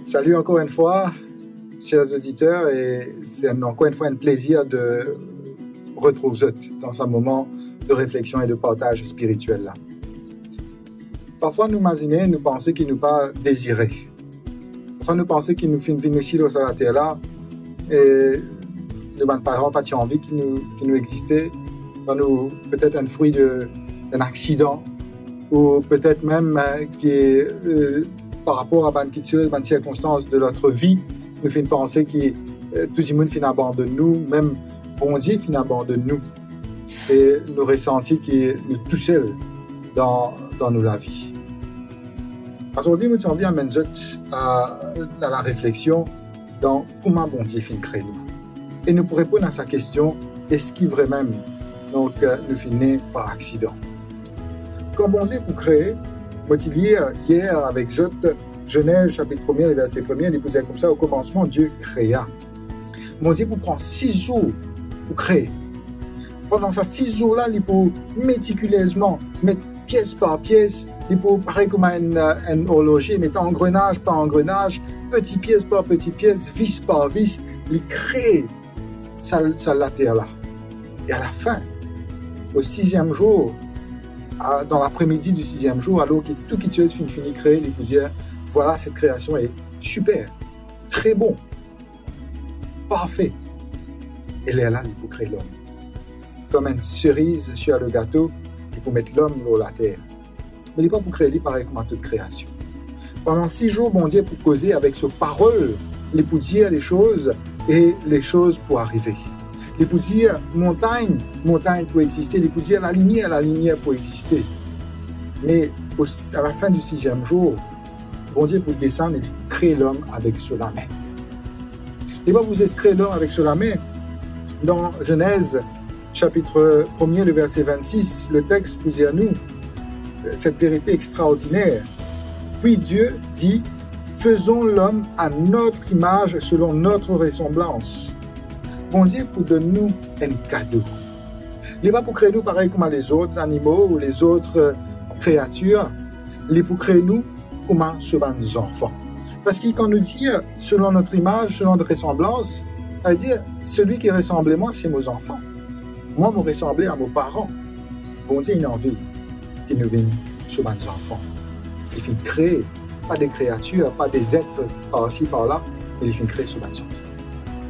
Salut encore une fois, chers auditeurs, et c'est encore une fois un plaisir de retrouver vous dans un moment de réflexion et de partage spirituel là. Parfois nous imaginer, nous penser qu'il nous pas désiré. Parfois nous penser qu'il nous fait une vie ici sur la terre là, et nous n'avons pas envie qu'il nous existait, nous peut-être un fruit d'un accident, ou peut-être même qui est par rapport à une circonstance de notre vie, nous fait penser que tout le monde finit abandonne nous, même bon Dieu finit abandonne nous, et nous ressentons que nous tout seuls dans nous la vie. Aujourd'hui, nous sommes bien à la réflexion dans comment bon Dieu finit créer nous. Et nous pourrons répondre à sa question, est-ce qu'il vraiment nous finit par accident? Quand bon Dieu pour créer, moi je lis hier avec Genèse chapitre 1er, verset 1er, il disait comme ça, au commencement Dieu créa. Bon Dieu pour prendre 6 jours pour créer. Pendant ces 6 jours-là, il peut méticuleusement mettre pièce par pièce, il peut pareil comme un horloger, mettre engrenage par engrenage, petit pièce par petit pièce, vis par vis, il crée la terre-là. Et à la fin, au 6e jour, dans l'après-midi du 6e jour, alors que tout qui est fini créé, il peut dire, voilà, cette création est super, très bon, parfait. Et elle est là, il faut créer l'homme. Comme une cerise sur le gâteau, il faut mettre l'homme sur la terre. Mais il n'est pas pour créer, il pareil comme toute création. Pendant 6 jours, bon Dieu pour causer avec ce parole, il pour dire les choses et les choses pour arriver. Il peut dire montagne pour exister. Il peut dire la lumière pour exister. Mais à la fin du 6e jour, bon Dieu pour descendre et créer l'homme avec cela main. Il va vous créer l'homme avec cela main. Dans Genèse chapitre 1er, le verset 26, le texte vous dit à nous cette vérité extraordinaire. Puis Dieu dit, faisons l'homme à notre image selon notre ressemblance. Bon Dieu pour donner nous un cadeau. Il n'est pas pour créer nous pareil comme les autres animaux ou les autres créatures. Il est pour créer nous comme nos enfants. Parce que quand nous dit selon notre image, selon notre ressemblance, ça veut dire celui qui ressemble à moi, c'est mes enfants. Moi, je ressemble à mes parents. Bon Dieu, il a envie qu'il nous vienne sur mes enfants. Il fait créer, pas des créatures, pas des êtres par-ci, par-là, mais il fait créer sur mes enfants.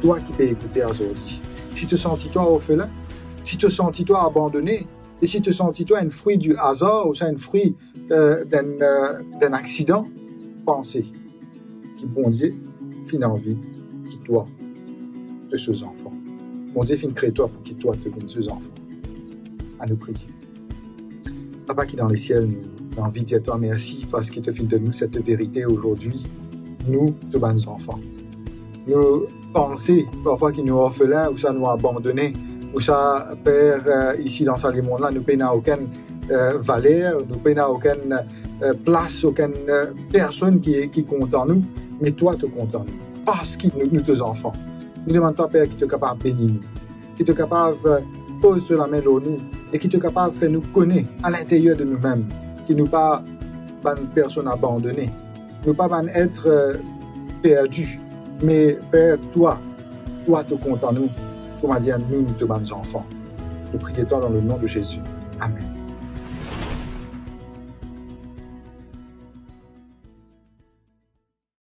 Toi qui peux écouter aujourd'hui, si tu sens toi orphelin, si tu sens toi abandonné, et si tu sens toi un fruit du hasard ou un fruit d'un accident, pensez que bon Dieu finit envie qui toi de ces enfants. Bon Dieu finit créer toi pour qui toi te vienne ces enfants. À nous prier. Papa qui est dans les ciels, nous avons envie de dire toi merci parce qu'il te finit de nous cette vérité aujourd'hui, nous, de bons enfants. Nous penser parfois qu'il nous orphelins ou ça nous a abandonnés ou ça perd ici dans ce monde-là, nous n'avons aucune valeur, nous n'avons aucune place, aucune personne qui compte en nous, mais toi tu comptes en nous parce que nous tes enfants. Nous demandons toi Père qui te capable de bénir nous, qui te capable de poser la main sur nous et qui te capable de faire nous connaître à l'intérieur de nous-mêmes, qui nous pas une personne abandonnée, nous pas être perdus. Mais Père, toi te comptes en nous, comme a dit à nous, nous te bons enfants. Nous prions toi dans le nom de Jésus. Amen.